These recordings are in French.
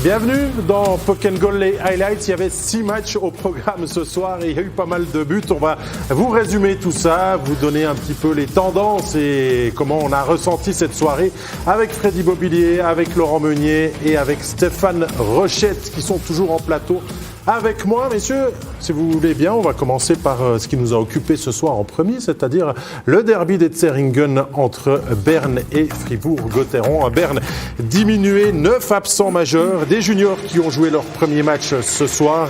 Bienvenue dans Puck and Goal, les highlights. Il y avait 6 matchs au programme ce soir et il y a eu pas mal de buts. On va vous résumer tout ça, vous donner un petit peu les tendances et comment on a ressenti cette soirée avec Freddy Bobillier, avec Laurent Meunier et avec Stéphane Rochette qui sont toujours en plateau avec moi. Messieurs, si vous voulez bien, on va commencer par ce qui nous a occupé ce soir en premier, c'est-à-dire le derby des Zähringen entre Berne et Fribourg-Gotteron. À Berne, diminué, 9 absents majeurs, des juniors qui ont joué leur premier match ce soir,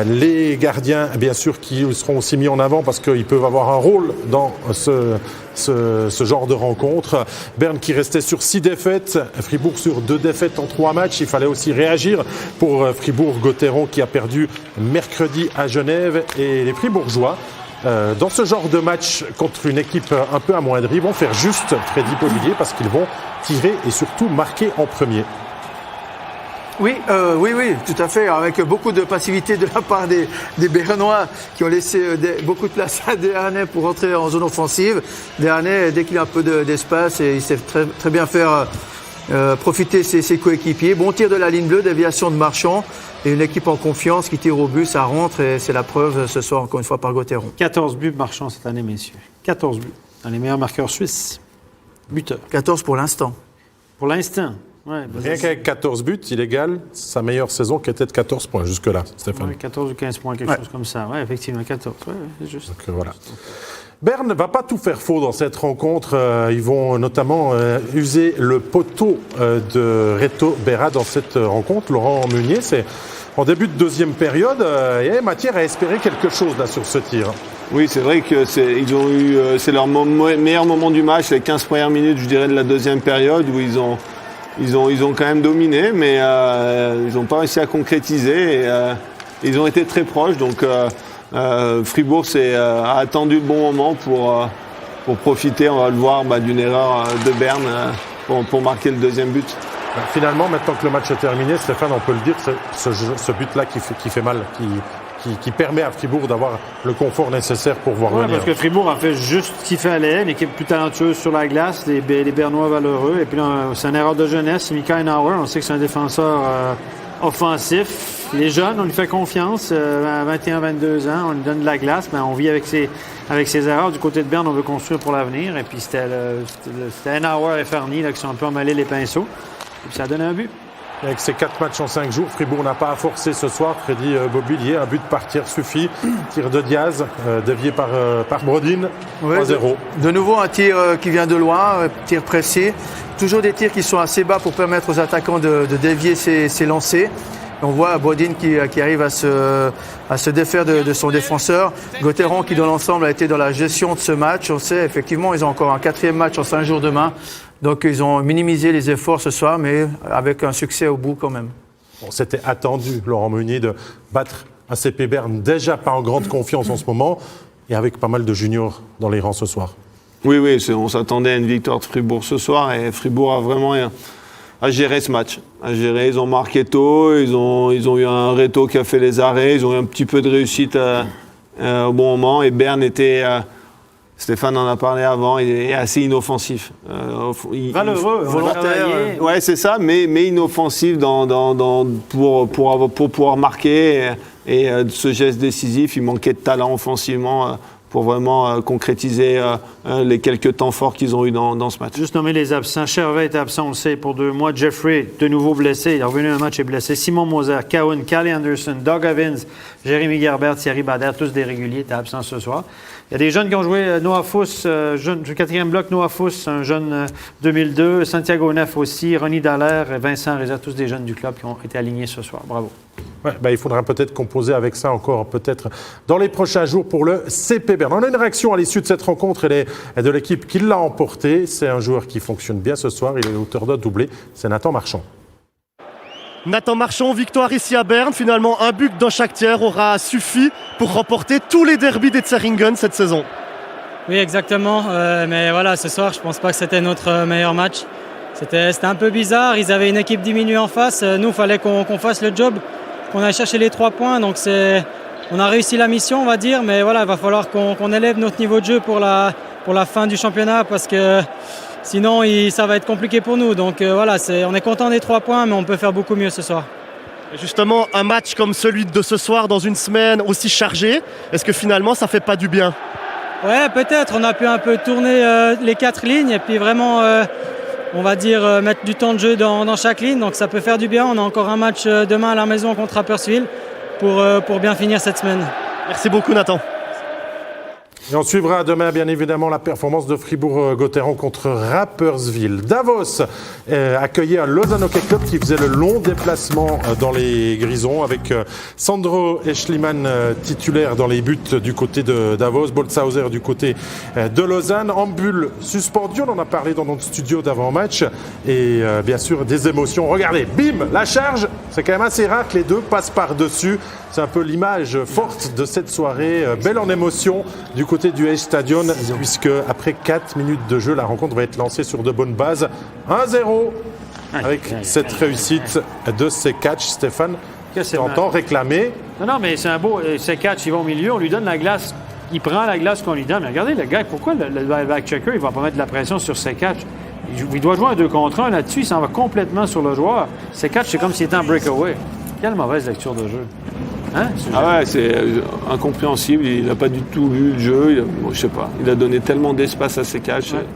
les gardiens, bien sûr, qui seront aussi mis en avant parce qu'ils peuvent avoir un rôle dans ce genre de rencontre. Berne qui restait sur 6 défaites, Fribourg sur 2 défaites en 3 matchs. Il fallait aussi réagir pour Fribourg-Gotteron qui a perdu mercredi à Genève. Et les Fribourgeois, dans ce genre de match contre une équipe un peu amoindrie, vont faire juste Freddy Bobillier parce qu'ils vont tirer et surtout marquer en premier. Oui, tout à fait. Avec beaucoup de passivité de la part des Bernois qui ont laissé beaucoup de place à Desharnais pour rentrer en zone offensive. Desharnais, dès qu'il a un peu d'espace, il sait très bien faire profiter ses coéquipiers. Bon tir de la ligne bleue, déviation de Marchand et une équipe en confiance qui tire au but, ça rentre et c'est la preuve ce soir encore une fois par Gotteron. 14 buts Marchand cette année, messieurs. 14 buts. Dans les meilleurs marqueurs suisses. Buteurs. 14 pour l'instant. Pour l'instant. Ouais, Rien qu'avec 14 buts, il égale sa meilleure saison qui était de 14 points jusque-là, Stéphane. Ouais, 14 ou 15 points, quelque chose comme ça. Oui, effectivement, 14. Ouais, c'est juste. Donc, voilà. Berne ne va pas tout faire faux dans cette rencontre. Ils vont notamment user le poteau de Reto Berra dans cette rencontre. Laurent Meunier, c'est en début de deuxième période. Il y a matière à espérer quelque chose là sur ce tir. Oui, c'est vrai que c'est leur meilleur moment du match, les 15 premières minutes, je dirais, de la deuxième période où ils ont quand même dominé, mais ils n'ont pas réussi à concrétiser. Et, ils ont été très proches, donc Fribourg a attendu le bon moment pour profiter, on va le voir, d'une erreur de Berne pour marquer le deuxième but. Finalement, maintenant que le match est terminé, Stéphane, on peut le dire, c'est ce but-là qui fait mal, qui permet à Fribourg d'avoir le confort nécessaire pour voir venir. Parce que Fribourg a fait juste ce qu'il fallait, une équipe plus talentueuse sur la glace, les Bernois valeureux, et puis là, c'est une erreur de jeunesse, c'est Mika Einauer, on sait que c'est un défenseur offensif. Les jeunes, on lui fait confiance, à 21-22 ans, on lui donne de la glace, mais on vit avec ses erreurs. Du côté de Berne, on veut construire pour l'avenir, et puis c'était Einauer et Ferny là, qui sont un peu emmêlés les pinceaux, et puis ça a donné un but. Avec ces 4 matchs en 5 jours, Fribourg n'a pas à forcer ce soir. Freddy Bobillier, un but par tir suffit. Tir de Diaz, dévié par Brodin, 3-0. De nouveau un tir qui vient de loin, tir précis. Toujours des tirs qui sont assez bas pour permettre aux attaquants de dévier ses lancers. On voit Brodin qui arrive à se défaire de son défenseur. Gotteron qui dans l'ensemble a été dans la gestion de ce match. On sait effectivement ils ont encore un 4e match en 5 jours demain. Donc ils ont minimisé les efforts ce soir, mais avec un succès au bout quand même. Bon, c'était attendu, Laurent Meunier, de battre un CP Berne déjà pas en grande confiance en ce moment et avec pas mal de juniors dans les rangs ce soir. Oui, on s'attendait à une victoire de Fribourg ce soir et Fribourg a vraiment à gérer ce match. Ils ont marqué tôt, ils ont eu un Reto qui a fait les arrêts, ils ont eu un petit peu de réussite au bon moment et Berne était... Stéphane en a parlé avant, il est assez inoffensif. Valeureux, volontaire. Ouais, c'est ça, mais inoffensif pour pouvoir marquer. Et ce geste décisif, il manquait de talent offensivement pour vraiment concrétiser les quelques temps forts qu'ils ont eu dans ce match. Juste nommer les absents. Chervet était absent, on le sait, pour 2 mois. Jeffrey, de nouveau blessé. Il est revenu un match et blessé. Simon Moser, Cowan, Callie Anderson, Doug Evans, Jérémy Gerbert, Thierry Bader, tous des réguliers, étaient absents ce soir. Il y a des jeunes qui ont joué. Noah Fuss, jeune, du 4e bloc, Noah Fuss, un jeune 2002. Santiago Neff aussi. Ronnie Dallaire, Vincent Reza, tous des jeunes du club qui ont été alignés ce soir. Bravo. Ouais, il faudra peut-être composer avec ça encore, peut-être dans les prochains jours pour le CP Berne. On a une réaction à l'issue de cette rencontre et de l'équipe qui l'a emporté. C'est un joueur qui fonctionne bien ce soir. Il est l'auteur d'un doublé. C'est Nathan Marchand. Nathan Marchand, victoire ici à Berne. Finalement, un but dans chaque tiers aura suffi pour remporter tous les derbys des Zähringen cette saison. Oui, exactement. Mais voilà, ce soir, je ne pense pas que c'était notre meilleur match. C'était un peu bizarre. Ils avaient une équipe diminuée en face. Nous, il fallait qu'on fasse le job, qu'on aille chercher les 3 points. Donc, on a réussi la mission, on va dire. Mais voilà, il va falloir qu'on élève notre niveau de jeu pour la fin du championnat parce que sinon, ça va être compliqué pour nous. Donc voilà, on est content des 3 points, mais on peut faire beaucoup mieux ce soir. Justement, un match comme celui de ce soir dans une semaine aussi chargée, est-ce que finalement ça fait pas du bien? Ouais, peut-être. On a pu un peu tourner les 4 lignes et puis vraiment, on va dire, mettre du temps de jeu dans chaque ligne. Donc ça peut faire du bien. On a encore un match demain à la maison contre Rapperswil pour bien finir cette semaine. Merci beaucoup Nathan. Et on suivra demain, bien évidemment, la performance de Fribourg-Gotteron contre Rapperswil. Davos accueillait un Lausanne Hockey Club qui faisait le long déplacement dans les Grisons avec Sandro Eschliman titulaire dans les buts du côté de Davos, Boltzhauser du côté de Lausanne. Ambul suspendu, on en a parlé dans notre studio d'avant-match. Et bien sûr, des émotions. Regardez, bim, la charge. C'est quand même assez rare que les deux passent par-dessus. C'est un peu l'image forte de cette soirée, belle en émotion du côté du Eisstadion, puisque après 4 minutes de jeu, la rencontre va être lancée sur de bonnes bases. 1-0 avec cette réussite de Sekac. Stéphane, tu entends réclamer. Non, mais c'est un beau Sekac, il va au milieu, on lui donne la glace. Il prend la glace qu'on lui donne. Mais regardez le gars, pourquoi le back-checker, il va pas mettre de la pression sur Sekac? Il doit jouer un 2 contre 1 là-dessus, il s'en va complètement sur le joueur. Sekac, c'est comme s'il était en breakaway. Quelle mauvaise lecture de jeu. Hein, c'est incompréhensible. Il n'a pas du tout lu le jeu. Je sais pas. Il a donné tellement d'espace à Sekac. Ouais.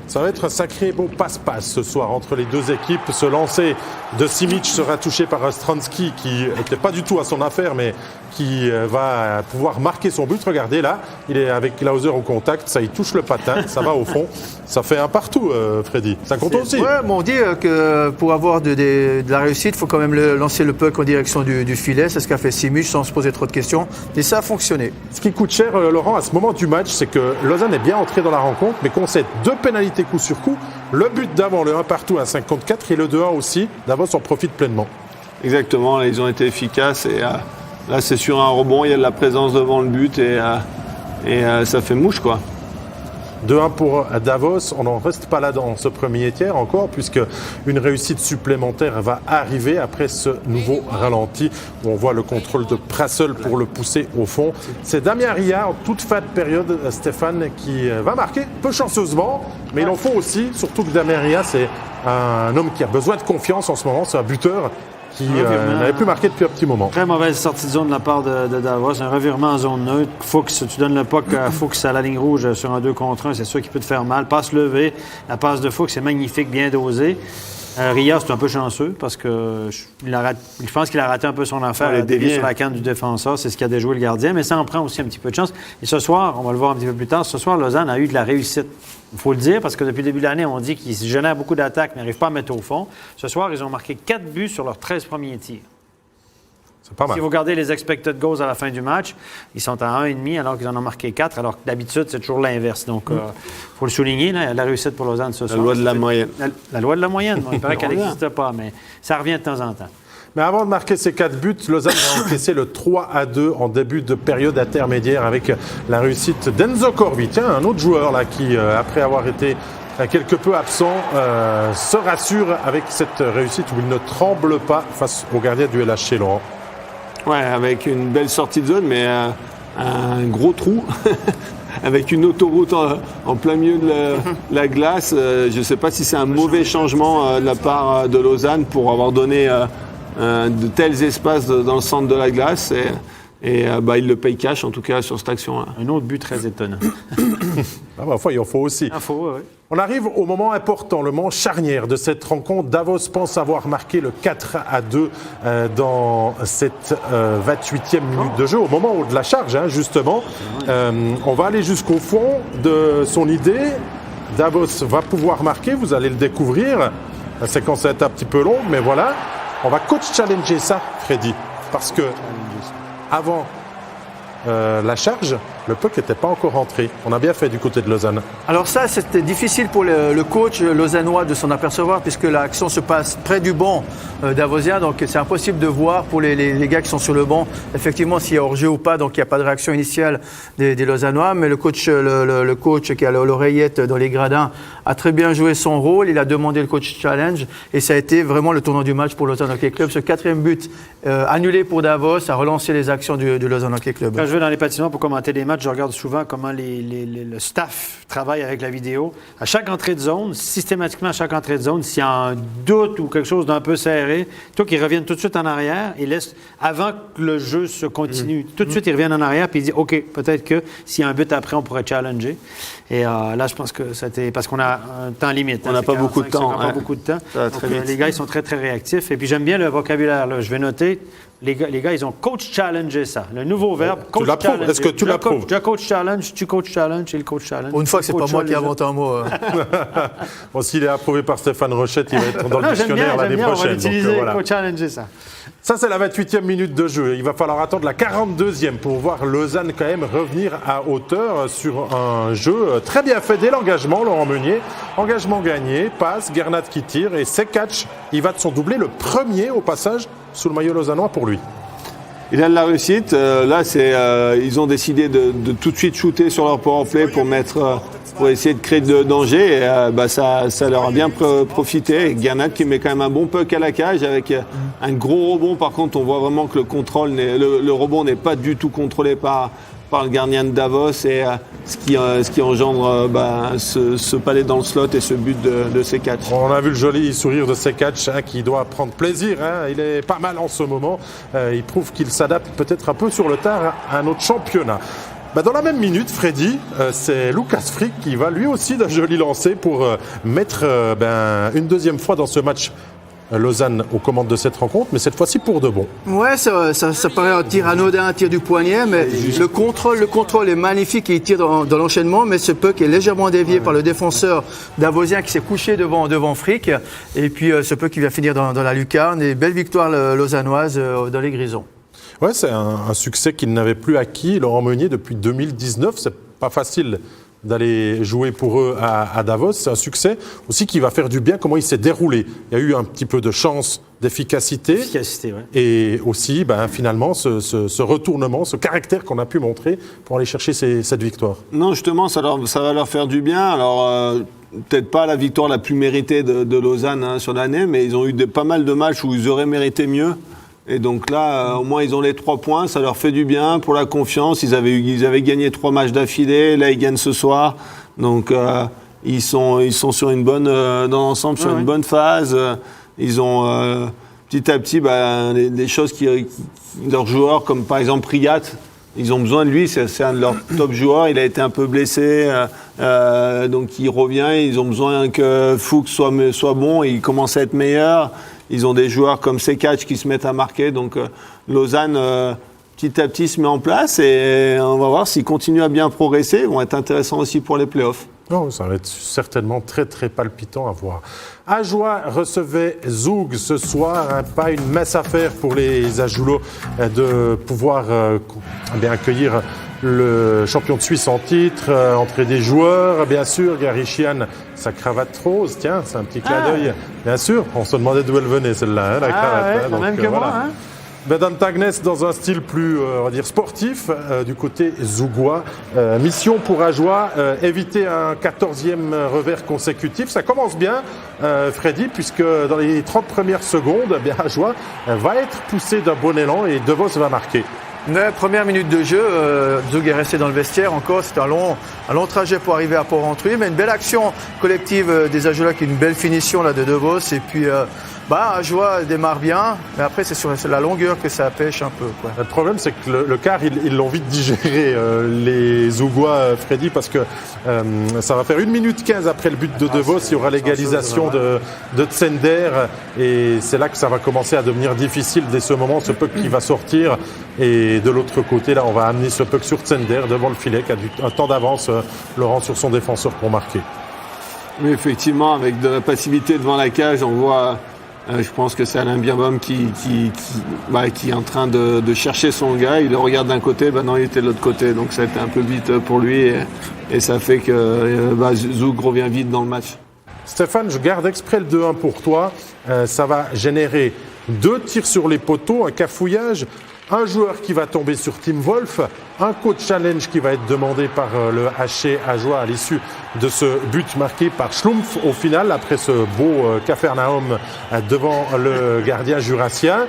Ça va être un sacré beau passe-passe ce soir entre les deux équipes. Ce lancer de Simic sera touché par Stransky qui n'était pas du tout à son affaire, mais qui va pouvoir marquer son but. Regardez là, il est avec Klauser au contact, ça y touche le patin, ça va au fond. Ça fait un partout, Freddy. Ça compte aussi. Ouais, mais on dit que pour avoir de la réussite, il faut quand même lancer le puck en direction du filet. C'est ce qu'a fait Simic sans se poser trop de questions. Et ça a fonctionné. Ce qui coûte cher, Laurent, à ce moment du match, c'est que Lausanne est bien entré dans la rencontre, mais qu'on cède 2 pénalités coup sur coup. Le but d'avant, le 1 partout à 54 et le 2-1 aussi. Davos en profite pleinement. Exactement, là, ils ont été efficaces et là c'est sur un rebond, il y a de la présence devant le but et ça fait mouche quoi. 2-1 pour Davos, on n'en reste pas là dans ce premier tiers encore puisque une réussite supplémentaire va arriver après ce nouveau ralenti où on voit le contrôle de Prassel pour le pousser au fond. C'est Damien Ria en toute fin de période, Stéphane, qui va marquer, peu chanceusement, mais il en faut aussi, surtout que Damien Ria c'est un homme qui a besoin de confiance en ce moment, c'est un buteur qui n'avait plus marqué depuis un petit moment. Très mauvaise sortie de zone de la part de Davos. Un revirement en zone neutre. Fuchs, tu donnes le puck à Fuchs à la ligne rouge sur un 2 contre 1, c'est sûr qu'il peut te faire mal. Passe levée. La passe de Fuchs est magnifique, bien dosée. Ria, c'est un peu chanceux parce que je pense qu'il a raté un peu son affaire. Il a dévié sur la canne du défenseur. C'est ce qui a déjoué le gardien. Mais ça en prend aussi un petit peu de chance. Et ce soir, on va le voir un petit peu plus tard, ce soir, Lausanne a eu de la réussite. Il faut le dire parce que depuis le début de l'année, on dit qu'ils génèrent beaucoup d'attaques mais n'arrivent pas à mettre au fond. Ce soir, ils ont marqué 4 buts sur leurs 13 premiers tirs. C'est pas mal. Si vous regardez les expected goals à la fin du match, ils sont à 1,5 alors qu'ils en ont marqué 4, alors que d'habitude, c'est toujours l'inverse. Donc, il faut le souligner, là, la réussite pour Lausanne ce soir. La loi de la moyenne. La loi de la moyenne. Bon, il paraît qu'elle n'existe pas, mais ça revient de temps en temps. Mais avant de marquer ces 4 buts, Lausanne va encaisser le 3-2 en début de période intermédiaire avec la réussite d'Enzo Corvi. Tiens, un autre joueur là qui, après avoir été quelque peu absent, se rassure avec cette réussite où il ne tremble pas face au gardien du LHC, Laurent. Ouais, avec une belle sortie de zone, mais un gros trou. Avec une autoroute en plein milieu de la glace. Je ne sais pas si c'est un mauvais changement de la part de Lausanne pour avoir donné de tels espaces dans le centre de la glace. Et il le paye cash, en tout cas, sur cette action-là. Un autre but très étonnant. Parfois, il en faut aussi. On arrive au moment important, le moment charnière de cette rencontre. Davos pense avoir marqué le 4-2 dans cette 28e minute de jeu, au moment de la charge, justement. On va aller jusqu'au fond de son idée. Davos va pouvoir marquer, vous allez le découvrir. La séquence est un petit peu longue, mais voilà. On va coach challenger ça, Freddy, parce que avant la charge, le puck n'était pas encore rentré. On a bien fait du côté de Lausanne. Alors ça, c'était difficile pour le coach lausannois de s'en apercevoir puisque l'action se passe près du banc davosien. Donc c'est impossible de voir pour les gars qui sont sur le banc, effectivement, s'il y a hors-jeu ou pas. Donc il n'y a pas de réaction initiale des lausannois. Mais le coach qui a l'oreillette dans les gradins a très bien joué son rôle. Il a demandé le coach challenge et ça a été vraiment le tournant du match pour Lausanne Hockey Club. Ce 4e but annulé pour Davos a relancé les actions du Lausanne Hockey Club. Quand je vais dans les patinoires pour commenter les matchs, je regarde souvent comment le staff travaille avec la vidéo. À chaque entrée de zone, systématiquement à chaque entrée de zone, s'il y a un doute ou quelque chose d'un peu serré, toi qu'ils reviennent tout de suite en arrière et laissent, avant que le jeu se continue, tout de suite ils reviennent en arrière puis ils disent OK, peut-être que s'il y a un but après, on pourrait challenger. Et là, je pense que c'était parce qu'on a un temps limite. On n'a pas beaucoup de temps. Pas beaucoup de temps. Ça va très vite. Les gars, ils sont très, très réactifs. Et puis, j'aime bien le vocabulaire. Là. Je vais noter. Les gars, ils ont coach challenger ça. Le nouveau verbe, coach tu l'approuves? challenge. Est-ce que tu l'approuves? Je coach challenge, tu coach challenge et le coach challenge. Pour une fois que c'est pas moi qui invente un mot. Bon, s'il est approuvé par Stéphane Rochette, il va être dans le dictionnaire l'année prochaine. On va l'utiliser, voilà. coach challenger ça. Ça, c'est la 28e minute de jeu. Il va falloir attendre la 42e pour voir Lausanne quand même revenir à hauteur sur un jeu très bien fait dès l'engagement. Laurent Meunier, engagement gagné, passe, Gernat qui tire et Sekac, il va de son doublé, le premier au passage sous le maillot lausannois pour lui. Il a de la réussite. Là, ils ont décidé de tout de suite shooter sur leur powerplay pour essayer de créer de danger. Et, ça leur a bien profité. Gernat qui met quand même un bon puck à la cage avec un gros rebond. Par contre, on voit vraiment que le rebond n'est pas du tout contrôlé par le gardien de Davos et ce qui engendre ce palais dans le slot et ce but de Sekac. On a vu le joli sourire de Sekac qui doit prendre plaisir. Il est pas mal en ce moment. Il prouve qu'il s'adapte peut-être un peu sur le tard à notre championnat. Dans la même minute, Freddy, c'est Lucas Frick qui va lui aussi d'un joli lancer pour mettre une deuxième fois dans ce match Lausanne aux commandes de cette rencontre, mais cette fois-ci pour de bon. Ouais, ça paraît un tir anodin, un tir du poignet, mais le contrôle est magnifique et il tire dans l'enchaînement, mais ce puck est légèrement dévié par le défenseur davosien qui s'est couché devant Frick, et puis ce puck qui vient finir dans la lucarne, et belle victoire lausannoise dans les Grisons. Ouais, c'est un succès qu'il n'avait plus acquis, Laurent Meunier, depuis 2019. C'est pas facile d'aller jouer pour eux à Davos. C'est un succès aussi qui va faire du bien, comment il s'est déroulé. Il y a eu un petit peu de chance, d'efficacité. Ouais. Et aussi, finalement, ce retournement, ce caractère qu'on a pu montrer pour aller chercher cette victoire. Non, justement, ça va leur faire du bien. Alors, peut-être pas la victoire la plus méritée de Lausanne sur l'année, mais ils ont eu pas mal de matchs où ils auraient mérité mieux. Et donc là, au moins, ils ont les 3 points. Ça leur fait du bien pour la confiance. Ils avaient gagné 3 matchs d'affilée. Là, ils gagnent ce soir. Donc, ils sont sur une bonne, dans l'ensemble, sur une bonne phase. Ils ont petit à petit des choses leurs joueurs, comme par exemple Priat, ils ont besoin de lui. C'est un de leurs top joueurs. Il a été un peu blessé. Donc, il revient. Ils ont besoin que Fuchs soit bon. Et il commence à être meilleur. Ils ont des joueurs comme Sekac qui se mettent à marquer. Donc, Lausanne, petit à petit, se met en place. Et on va voir s'ils continuent à bien progresser. Ils vont être intéressants aussi pour les playoffs. Oh, ça va être certainement très, très palpitant à voir. Ajoie recevait Zoug ce soir. Pas une mince affaire pour les Ajoulots de pouvoir accueillir le champion de Suisse en titre, entrée des joueurs, bien sûr, Gary Sheehan, sa cravate rose, tiens, c'est un petit clin d'œil, bien sûr, on se demandait d'où elle venait celle-là, la cravate. Ouais, même que moi, hein. Dan Tagnes dans un style plus, on va dire, sportif, du côté zougois. Mission pour Ajoie, éviter un 14e revers consécutif. Ça commence bien, Freddy, puisque dans les 30 premières secondes, Ajoie va être poussé d'un bon élan et DeVos va marquer. Première minute de jeu, Zoug est resté dans le vestiaire encore, c'est un long trajet pour arriver à Port-Rentruy, mais une belle action collective des Ajois qui est une belle finition là de DeVos et puis Ajoie démarre bien, mais après c'est sur la longueur que ça pêche un peu, quoi. Le problème c'est que le quart ils l'ont vite digéré les Zougois, Freddy, parce que ça va faire 1 minute 15 après le but de DeVos, il y aura l'égalisation de Tsender et c'est là que ça va commencer à devenir difficile dès ce moment, ce puck qui va sortir. Et de l'autre côté, là, on va amener ce puck sur Tsender devant le filet, qui a un temps d'avance, Laurent, sur son défenseur pour marquer. Oui, effectivement, avec de la passivité devant la cage, on voit, je pense que c'est Alain Birnbaum qui est en train de chercher son gars. Il le regarde d'un côté, non, il était de l'autre côté. Donc ça a été un peu vite pour lui et ça fait que Zoug revient vite dans le match. Stéphane, je garde exprès le 2-1 pour toi. Ça va générer 2 tirs sur les poteaux, un cafouillage, un joueur qui va tomber sur Tim Wolf, un coach challenge qui va être demandé par le HC Ajoie à l'issue de ce but marqué par Schlumpf au final, après ce beau Capharnaüm devant le gardien jurassien.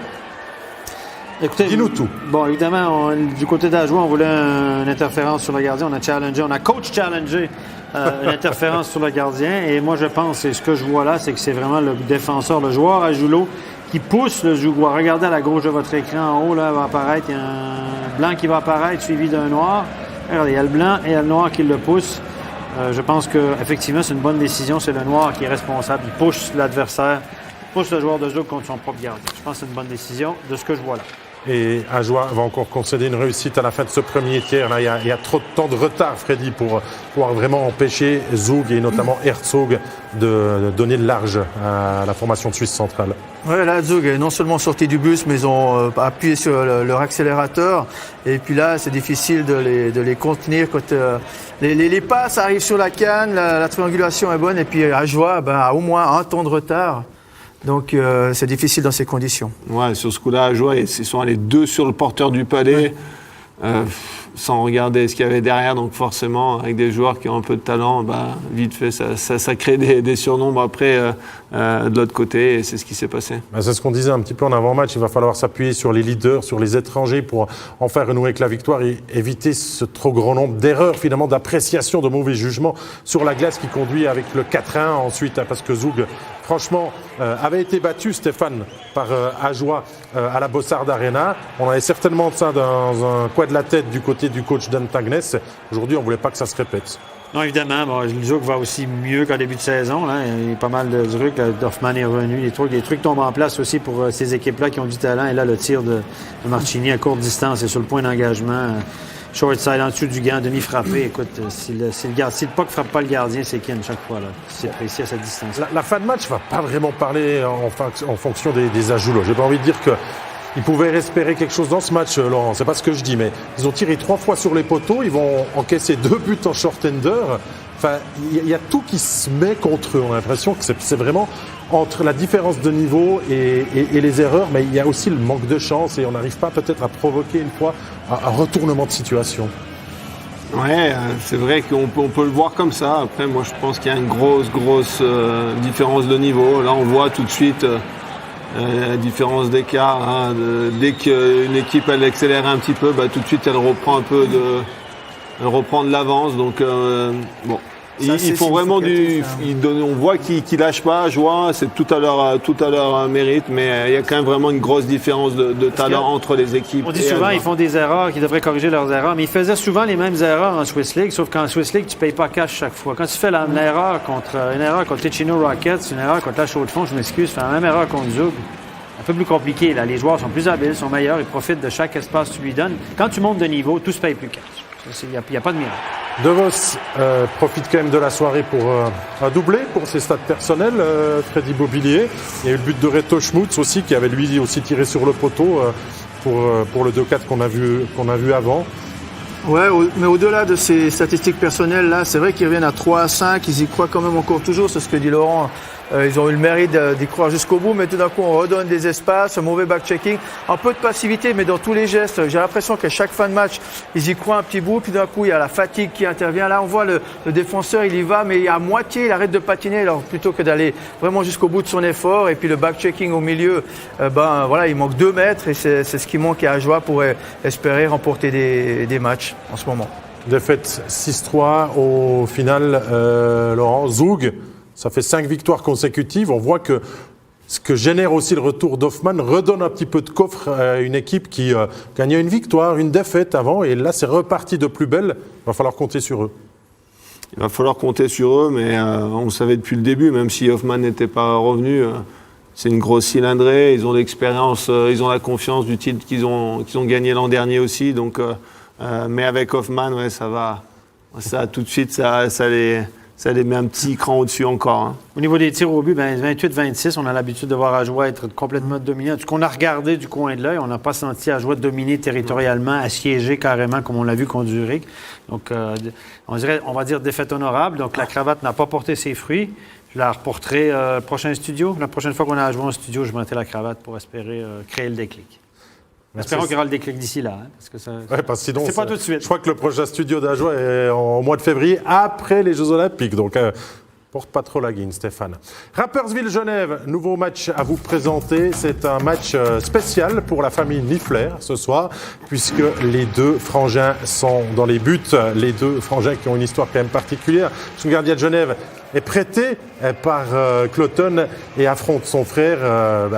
Écoutez, dis-nous tout. Bon, évidemment, du côté d'Ajoie, on voulait une interférence sur le gardien. On a coach challengé une interférence sur le gardien. Et moi, je pense, et ce que je vois là, c'est que c'est vraiment le défenseur, le joueur à Joulot, qui pousse le joueur. Regardez à la gauche de votre écran, en haut, là, va apparaître, il y a un blanc qui va apparaître, suivi d'un noir. Regardez, il y a le blanc et il y a le noir qui le pousse. Je pense qu'effectivement, c'est une bonne décision. C'est le noir qui est responsable. Il pousse l'adversaire, pousse le joueur de Zoug contre son propre gardien. Je pense que c'est une bonne décision de ce que je vois là. Et Ajoie va encore concéder une réussite à la fin de ce premier tiers. Là, il y a trop de temps de retard, Freddy, pour pouvoir vraiment empêcher Zoug et notamment Herzog de donner le large à la formation de Suisse centrale. Ouais, là, Zoug est non seulement sorti du bus, mais ils ont appuyé sur leur accélérateur. Et puis là, c'est difficile de les contenir. Quand les passes arrivent sur la canne, la triangulation est bonne. Et puis Ajoie a au moins un temps de retard. Donc, c'est difficile dans ces conditions. Ouais, sur ce coup-là, Ajoie, ils sont allés 2 sur le porteur du palais, sans regarder ce qu'il y avait derrière. Donc, forcément, avec des joueurs qui ont un peu de talent, vite fait, ça crée des surnombres après de l'autre côté. Et c'est ce qui s'est passé. C'est ce qu'on disait un petit peu en avant-match. Il va falloir s'appuyer sur les leaders, sur les étrangers pour en faire renouer avec la victoire et éviter ce trop grand nombre d'erreurs, finalement, d'appréciation, de mauvais jugements sur la glace qui conduit avec le 4-1 ensuite, parce que Zoug, franchement, avait été battu, Stéphane, par Ajoie à la Bossard Arena. On avait certainement ça dans un coin de la tête du côté du coach Dan Tagnes. Aujourd'hui, on ne voulait pas que ça se répète. Non, évidemment, le Zoug va aussi mieux qu'en début de saison. Là. Il y a pas mal de trucs. Hoffman est revenu. Les trucs tombent en place aussi pour ces équipes-là qui ont du talent. Et là, le tir de Marchini à courte distance est sur le point d'engagement. Short side en dessous du gant, demi-frappé. Écoute, si le puck ne frappe pas le gardien, c'est Ken chaque fois. Là. C'est précis à cette distance. La fin de match ne va pas vraiment parler en fonction des ajouts. J'ai pas envie de dire qu'ils pouvaient espérer quelque chose dans ce match, Laurent. C'est pas ce que je dis, mais ils ont tiré 3 fois sur les poteaux. Ils vont encaisser 2 buts en short-ender. Enfin, il y a tout qui se met contre eux. On a l'impression que c'est vraiment entre la différence de niveau et les erreurs, mais il y a aussi le manque de chance et on n'arrive pas peut-être à provoquer une fois un retournement de situation. Ouais, c'est vrai qu'on peut le voir comme ça. Après, moi, je pense qu'il y a une grosse différence de niveau. Là, on voit tout de suite la différence d'écart. Hein, dès qu'une équipe elle accélère un petit peu, tout de suite elle reprend de l'avance. Donc bon, ils font vraiment on voit qu'ils lâchent pas. Joie, c'est tout à leur mérite, mais il y a quand même vraiment une grosse différence de talent entre les équipes. On dit souvent ils font des erreurs, qu'ils devraient corriger leurs erreurs, mais ils faisaient souvent les mêmes erreurs en Swiss League, sauf qu'en Swiss League, tu payes pas cash chaque fois. Quand tu fais une erreur contre Ticino Rockets, une erreur contre la Chaux-de-Fonds, je m'excuse, tu fais la même erreur contre Zoug. Un peu plus compliqué. Là. Les joueurs sont plus habiles, sont meilleurs, ils profitent de chaque espace que tu lui donnes. Quand tu montes de niveau, tout se paye plus cash. Il n'y a pas de miracle. De Vos profite quand même de la soirée pour un doublé pour ses stats personnels, Freddy Bobillier. Il y a eu le but de Reto Schmutz aussi, qui avait lui aussi tiré sur le poteau pour le 2-4 qu'on a vu avant. Ouais, mais au-delà de ces statistiques personnelles, là, c'est vrai qu'ils reviennent à 3-5, ils y croient quand même encore toujours, c'est ce que dit Laurent. Ils ont eu le mérite d'y croire jusqu'au bout, mais tout d'un coup, on redonne des espaces, un mauvais back-checking, un peu de passivité, mais dans tous les gestes. J'ai l'impression qu'à chaque fin de match, ils y croient un petit bout, puis d'un coup, il y a la fatigue qui intervient. Là, on voit le défenseur, il y va, mais à moitié, il arrête de patiner, alors plutôt que d'aller vraiment jusqu'au bout de son effort. Et puis le back-checking au milieu, il manque 2 mètres, et c'est ce qui manque à Ajoie pour espérer remporter des matchs en ce moment. Défaite 6-3 au final, Laurent. Zoug, ça fait 5 victoires consécutives. On voit que ce que génère aussi le retour d'Hoffman redonne un petit peu de coffre à une équipe qui gagnait une victoire, une défaite avant. Et là, c'est reparti de plus belle. Il va falloir compter sur eux. Il va falloir compter sur eux, mais on le savait depuis le début, même si Hoffman n'était pas revenu. C'est une grosse cylindrée. Ils ont l'expérience, ils ont la confiance du titre qu'ils ont gagné l'an dernier aussi. Donc, mais avec Hoffman, ouais, ça va. Ça, tout de suite, ça les met un petit cran au-dessus encore. Hein. Au niveau des tirs au but, 28-26, on a l'habitude de voir Ajoie être complètement dominant. Ce qu'on a regardé du coin de l'œil, on n'a pas senti Ajoie dominer territorialement, assiéger carrément, comme on l'a vu contre Zurich. Donc, on va dire défaite honorable. Donc, la cravate n'a pas porté ses fruits. Je la reporterai prochain studio. La prochaine fois qu'on a à jouer en studio, je mettrai la cravate pour espérer créer le déclic. Espérons qu'il y aura le déclic d'ici là. Parce que parce que sinon, c'est pas tout de suite. Je crois que le prochain studio d'Ajoie est au mois de février, après les Jeux Olympiques. Donc, porte pas trop la guigne, Stéphane. Rapperswil-Genève, nouveau match à vous présenter. C'est un match spécial pour la famille Niffler ce soir, puisque les deux frangins sont dans les buts. Les deux frangins qui ont une histoire quand même particulière. Son gardien de Genève est prêté par Cloton et affronte son frère.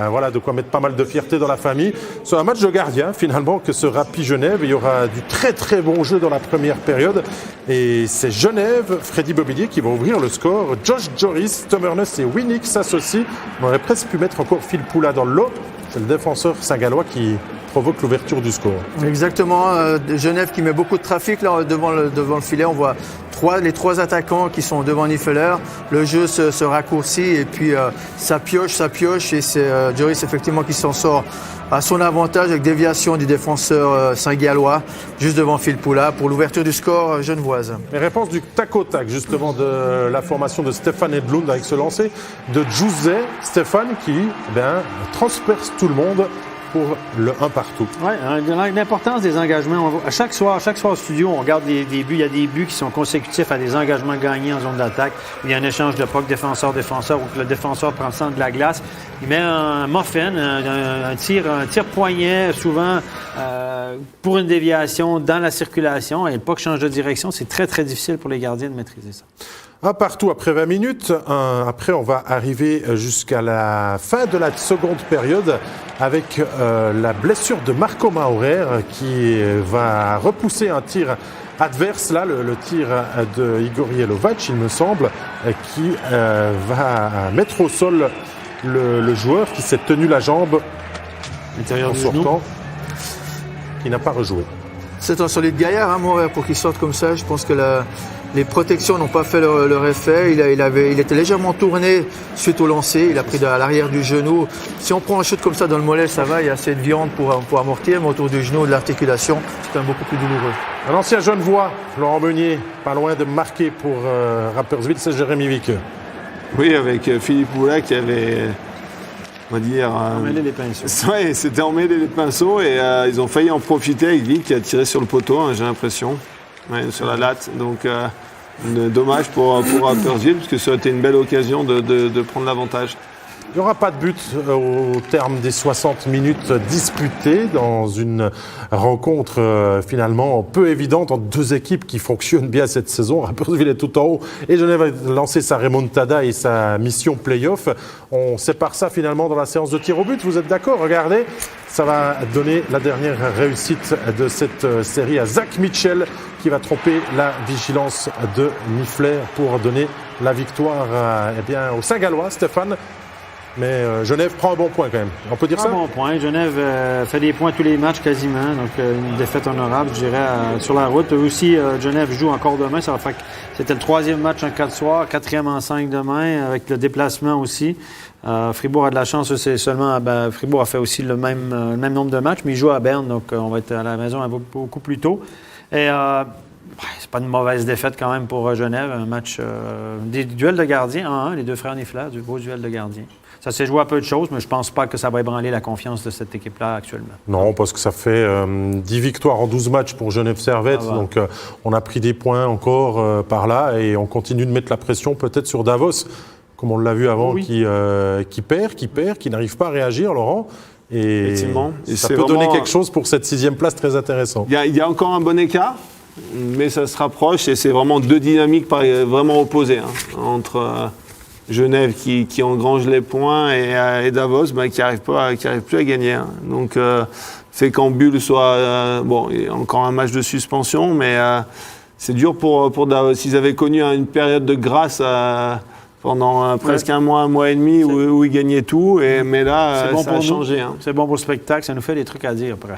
Voilà de quoi mettre pas mal de fierté dans la famille. C'est un match de gardien finalement que ce Rappi Genève. Il y aura du très très bon jeu dans la première période. Et c'est Genève, Freddy Bobillier qui va ouvrir le score. Josh Joris, Tom Ernest et Winnick s'associent. On aurait presque pu mettre encore Phil Poula dans le lot. C'est le défenseur saint-gallois qui provoque l'ouverture du score. Exactement. Genève qui met beaucoup de trafic là, devant le filet. On voit les trois attaquants qui sont devant Niffeler. Le jeu se raccourcit et puis ça pioche et c'est Joris effectivement qui s'en sort à son avantage avec déviation du défenseur saint-gallois juste devant Phil Poula pour l'ouverture du score genevoise. Les réponses du tac au tac justement de la formation de Stéphane Edlund avec ce lancer de Juzé. Stéphane qui transperce tout le monde pour le 1 partout. Oui, l'importance des engagements. À chaque soir au studio, on regarde des buts. Il y a des buts qui sont consécutifs à des engagements gagnés en zone d'attaque. Il y a un échange de puck défenseur-défenseur où le défenseur prend le centre de la glace. Il met un muffin, un tir poignet, souvent pour une déviation dans la circulation. Et le puck change de direction. C'est très, très difficile pour les gardiens de maîtriser ça. Un partout après 20 minutes. Après, on va arriver jusqu'à la fin de la seconde période avec la blessure de Marco Maurer qui va repousser un tir adverse, là, le tir de Igor Jelovac, il me semble, qui va mettre au sol le joueur qui s'est tenu la jambe Intérieur en du sortant, genou. qui n'a pas rejoué. C'est un solide gaillard, Maurer, pour qu'il sorte comme ça. Je pense que les protections n'ont pas fait leur effet. Il était légèrement tourné suite au lancer. Il a pris à l'arrière du genou. Si on prend un shoot comme ça dans le mollet, ça va. Il y a assez de viande pour amortir. Mais autour du genou, de l'articulation, c'est beaucoup plus douloureux. Un ancien Genevois, Laurent Meunier, pas loin de marquer pour Rapperswil, c'est Jérémy Vick. Oui, avec Philippe Poula qui avait, on va dire... Emmêler les pinceaux. Oui, c'était emmêler les pinceaux et ils ont failli en profiter avec Vick qui a tiré sur le poteau, j'ai l'impression. Ouais, sur la latte, donc dommage pour Rapperswil parce que ça aurait été une belle occasion de prendre l'avantage. Il n'y aura pas de but au terme des 60 minutes disputées dans une rencontre finalement peu évidente entre deux équipes qui fonctionnent bien cette saison. Rapperswil est tout en haut et Genève a lancé sa remontada et sa mission play-off. On sépare ça finalement dans la séance de tir au but. Vous êtes d'accord? Regardez, ça va donner la dernière réussite de cette série à Zach Mitchell qui va tromper la vigilance de Niffler pour donner la victoire au Saint-Gallois, Stéphane. Mais Genève prend un bon point quand même. On peut dire ça? Un bon point. Genève fait des points tous les matchs quasiment. Donc une défaite honorable, je dirais, sur la route. Eux aussi, Genève joue encore demain. Ça va faire que c'était le 3e match en 4 soirs, 4e en 5 demain, avec le déplacement aussi. Fribourg a de la chance, c'est seulement... Fribourg a fait aussi le même nombre de matchs, mais il joue à Berne, donc on va être à la maison beaucoup plus tôt. Et c'est pas une mauvaise défaite quand même pour Genève. Un match, des duels de gardiens, les deux frères Niffler, du beau duel de gardiens. Ça s'est joué à peu de choses, mais je ne pense pas que ça va ébranler la confiance de cette équipe-là actuellement. Non, parce que ça fait 10 victoires en 12 matchs pour Genève Servette. Donc on a pris des points encore par là et on continue de mettre la pression peut-être sur Davos, comme on l'a vu avant, qui perd, qui n'arrive pas à réagir, Laurent. Et effectivement. Ça peut donner quelque chose pour cette 6e place très intéressant. Il y a encore un bon écart, mais ça se rapproche et c'est vraiment deux dynamiques vraiment opposées entre... Genève qui engrange les points et Davos qui n'arrive plus à gagner. Donc, fait qu'en bulle soit... il y a encore un match de suspension, mais c'est dur pour Davos. Ils avaient connu une période de grâce pendant presque un mois et demi où ils gagnaient tout, mais là, ça a changé. C'est bon pour le spectacle, ça nous fait des trucs à dire après.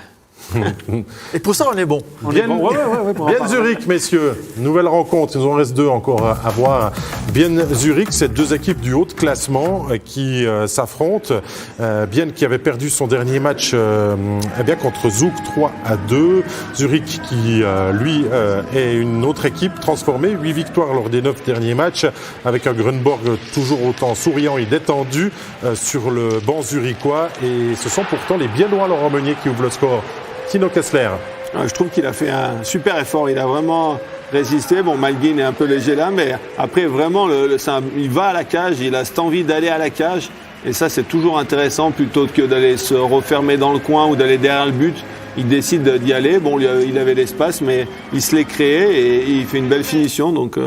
Et pour ça, on est bon. Bien, bon. Ouais, pour en Bien parler. Zurich, messieurs. Nouvelle rencontre. Il en reste 2 encore à voir. Bien Zurich, c'est 2 équipes du haut de classement qui s'affrontent. Bien qui avait perdu son dernier match contre Zug 3-2. Zurich qui, lui, est une autre équipe transformée. 8 victoires lors des 9 derniers matchs avec un Grunborg toujours autant souriant et détendu sur le banc zurichois. Et ce sont pourtant les Biennois Laurent Meunier qui ouvrent le score. Tino Kessler. Je trouve qu'il a fait un super effort. Il a vraiment résisté. Bon, Malguin est un peu léger là, mais après, vraiment, il va à la cage. Il a cette envie d'aller à la cage. Et ça, c'est toujours intéressant plutôt que d'aller se refermer dans le coin ou d'aller derrière le but. Il décide d'y aller. Bon, il avait l'espace, mais il se l'est créé et il fait une belle finition. Donc,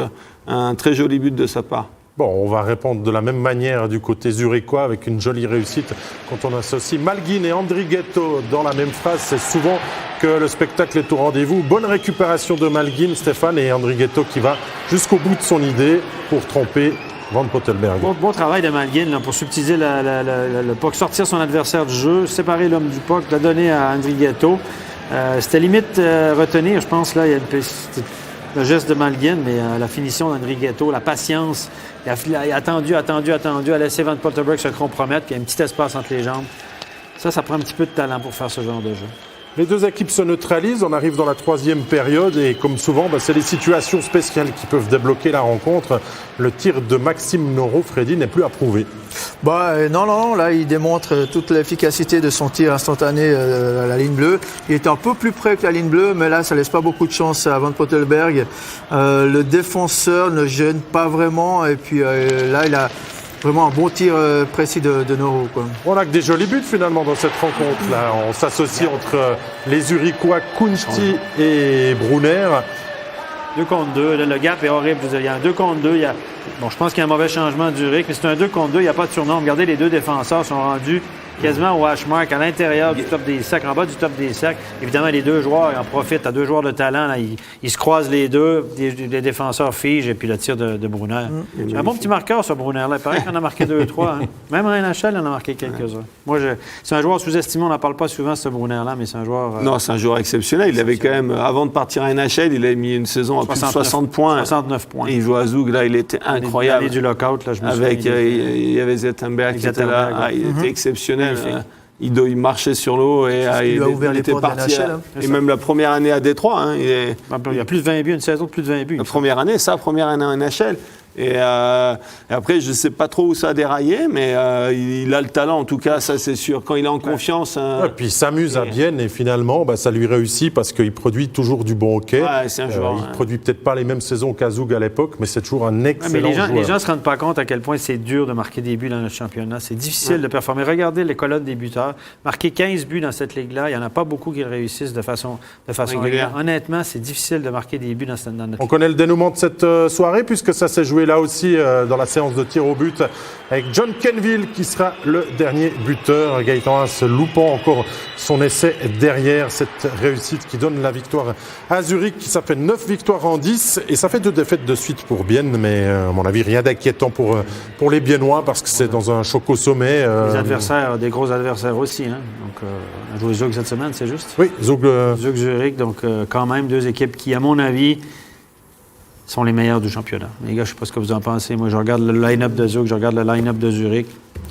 un très joli but de sa part. Bon, on va répondre de la même manière du côté zurichois avec une jolie réussite quand on associe Malguin et Andrighetto dans la même phrase. C'est souvent que le spectacle est au rendez-vous. Bonne récupération de Malguin, Stéphane, et Andrighetto qui va jusqu'au bout de son idée pour tromper Van Pottelberg. Bon travail de Malguin là, pour subtiliser le puck, sortir son adversaire du jeu, séparer l'homme du puck, la donner à Andrighetto. C'était limite retenir, je pense, là, il y a le geste de Malguin, mais la finition d'Andrighetto, la patience, il a attendu, a laissé Van Pottelberg se compromettre, puis il y a un petit espace entre les jambes. Ça prend un petit peu de talent pour faire ce genre de jeu. Les 2 équipes se neutralisent, on arrive dans la 3e période et comme souvent, c'est les situations spéciales qui peuvent débloquer la rencontre. Le tir de Maxime Noro, Freddy, n'est plus approuvé. Non, là, il démontre toute l'efficacité de son tir instantané à la ligne bleue. Il est un peu plus près que la ligne bleue, mais là, ça laisse pas beaucoup de chance à Van Pottelberg. Le défenseur ne gêne pas vraiment et puis là, il a vraiment un bon tir précis de Noro, quoi. On a que des jolis buts finalement dans cette rencontre-là. On s'associe entre les Zurichois Kunsti et Brunner. 2 contre 2, là, le gap est horrible. Il y a un 2 contre 2. Bon, je pense qu'il y a un mauvais changement de Zurich, mais c'est un 2 contre 2, il n'y a pas de surnom. Regardez, les 2 défenseurs sont rendus quasiment au hash-mark à l'intérieur du top des cercles, en bas du top des cercles. Évidemment, les 2 joueurs ils en profitent. À 2 joueurs de talent, là, ils se croisent les 2, les défenseurs figent et puis le tir de Brunner. C'est un bon petit marqueur, ça, Brunner. Là. Il paraît qu'il en a marqué 2-3. Hein. Même en NHL, il en a marqué quelques-uns. Moi, c'est un joueur sous-estimé. On n'en parle pas souvent, ce Brunner-là, mais c'est un joueur... Non, c'est un joueur exceptionnel. Il avait quand même, avant de partir à NHL, il avait mis une saison à plus de 60 points. 69 points. Et il joue à Zug, là, il était incroyable. L'année du lockout, là, je me souviens. Avec, il y avait Zetterberg qui était là. Il était exceptionnel. Il marchait sur l'eau et il a ouvert les était portes de parti. NHL, Et même la première année à Détroit. Hein, il y a plus de 20 buts, une saison de plus de 20 buts. La première année en NHL. Et après, je ne sais pas trop où ça a déraillé, mais il a le talent, en tout cas, ça c'est sûr. Quand il est en confiance... Et puis il s'amuse à Bienne et finalement, ça lui réussit parce qu'il produit toujours du bon hockey. Ouais, c'est un joueur, il ne produit peut-être pas les mêmes saisons qu'à Zug à l'époque, mais c'est toujours un excellent joueur. Les gens ne se rendent pas compte à quel point c'est dur de marquer des buts dans notre championnat. C'est difficile de performer. Regardez les colonnes des buteurs. Marquer 15 buts dans cette ligue-là, il n'y en a pas beaucoup qui réussissent de façon régulière. Honnêtement, c'est difficile de marquer des buts dans notre ligue. On connaît le dénouement de cette soirée puisque ça s'est joué là aussi dans la séance de tir au but avec John Kenville qui sera le dernier buteur. Gaëtan Haas loupant encore son essai derrière cette réussite qui donne la victoire à Zurich. Ça fait 9 victoires en 10 et ça fait 2 défaites de suite pour Bienne, mais à mon avis rien d'inquiétant pour les Biennois parce que c'est dans un choc au sommet. Les adversaires, des gros adversaires aussi. Hein. Donc, on a joué Zug cette semaine, c'est juste? Oui, Zug Zurich, donc quand même 2 équipes qui, à mon avis, sont les meilleurs du championnat. Les gars, je ne sais pas ce que vous en pensez. Moi, je regarde le line-up de Zug, je regarde le line-up de Zurich.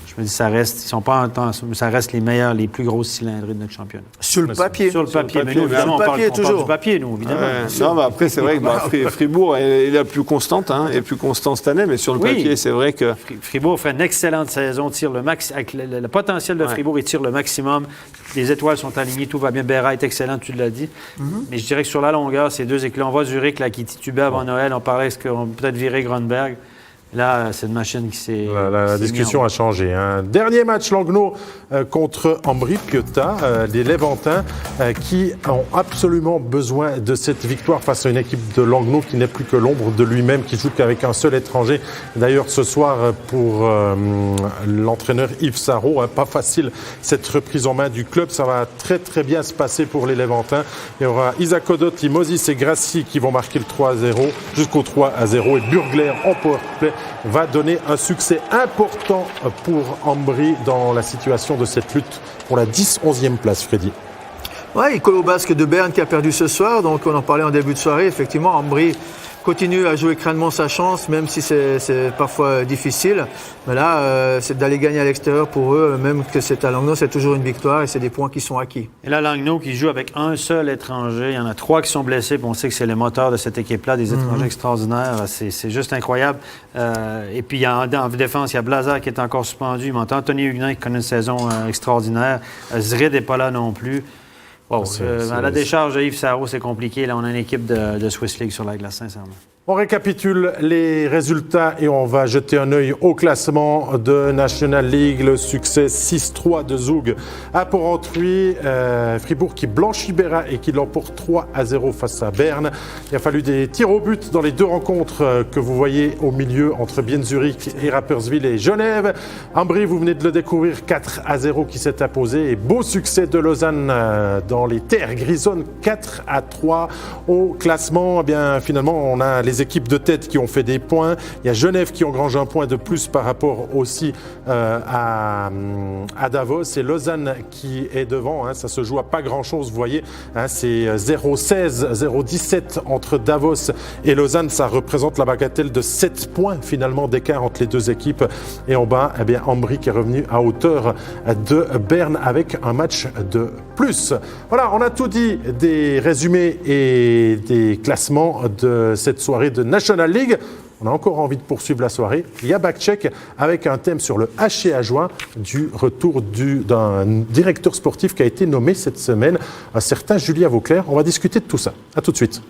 Je me dis, ça reste, ils sont pas en temps, ça reste les meilleurs, les plus grosses cylindrées de notre championnat. Sur le papier. Sur le papier. Mais nous, évidemment, on parle du papier, nous, évidemment. Non, mais après, c'est vrai que Fribourg est la plus constante, est plus constante cette année, mais sur le papier, c'est vrai que... Fribourg fait une excellente saison, tire le max, avec le potentiel de Fribourg, il tire le maximum. Les étoiles sont alignées, tout va bien. Berra est excellent, tu l'as dit. Mais je dirais que sur la longueur, ces 2 éclats, on voit Zurich là, qui titubait avant Noël, on parlait qu'on peut peut-être virer Grunberg. Là, c'est une machine qui s'est... La discussion a changé. Dernier match Langnau contre Ambri Piotta, des Levantins qui ont absolument besoin de cette victoire face à une équipe de Langnau qui n'est plus que l'ombre de lui-même, qui joue qu'avec un seul étranger. D'ailleurs, ce soir, pour l'entraîneur Yves Sarrault, pas facile cette reprise en main du club. Ça va très très bien se passer pour les Levantins. Il y aura Isaac Odotti, Moses et Grassi qui vont marquer le 3-0 jusqu'au 3-0 et Burgler en powerplay va donner un succès important pour Ambri dans la situation de cette lutte pour la 10-11e place, Freddy. Ouais, il colle au basque de Berne qui a perdu ce soir, donc on en parlait en début de soirée. Effectivement, Ambry continue à jouer crânement sa chance, même si c'est parfois difficile. Mais là, c'est d'aller gagner à l'extérieur pour eux, même que c'est à Langnau, c'est toujours une victoire et c'est des points qui sont acquis. Et là, Langnau qui joue avec un seul étranger. Il y en a 3 qui sont blessés, puis on sait que c'est le moteur de cette équipe-là, des étrangers extraordinaires. C'est juste incroyable. Et puis, en défense, il y a Blazer qui est encore suspendu. Il m'entend Anthony Huguenin qui connaît une saison extraordinaire. Zrid n'est pas là non plus. Bon, à la décharge de Yves Sarrault, c'est compliqué. Là, on a une équipe de Swiss League sur la glace, sincèrement. On récapitule les résultats et on va jeter un œil au classement de National League. Le succès 6-3 de Zug à Porrentruy. Fribourg qui blanchit Berra et qui l'emporte 3-0 face à Berne. Il a fallu des tirs au but dans les 2 rencontres que vous voyez au milieu entre Bienne-Zurich et Rapperswil et Genève. Ambry, vous venez de le découvrir, 4-0 qui s'est imposé. Et beau succès de Lausanne dans les terres grisonnes, 4-3 au classement. Eh bien, finalement, on a les équipes de tête qui ont fait des points. Il y a Genève qui engrange un point de plus par rapport aussi à Davos. Et Lausanne qui est devant. Ça se joue à pas grand-chose, vous voyez. C'est 0-16, 0-17 entre Davos et Lausanne. Ça représente la bagatelle de 7 points finalement d'écart entre les 2 équipes. Et en bas, eh bien, Ambry qui est revenu à hauteur de Berne avec un match de plus. Voilà, on a tout dit des résumés et des classements de cette soirée de National League. On a encore envie de poursuivre la soirée. Il y a Backcheck avec un thème sur le HCA juin du retour d'un directeur sportif qui a été nommé cette semaine, un certain Julien Vauclair. On va discuter de tout ça. À tout de suite.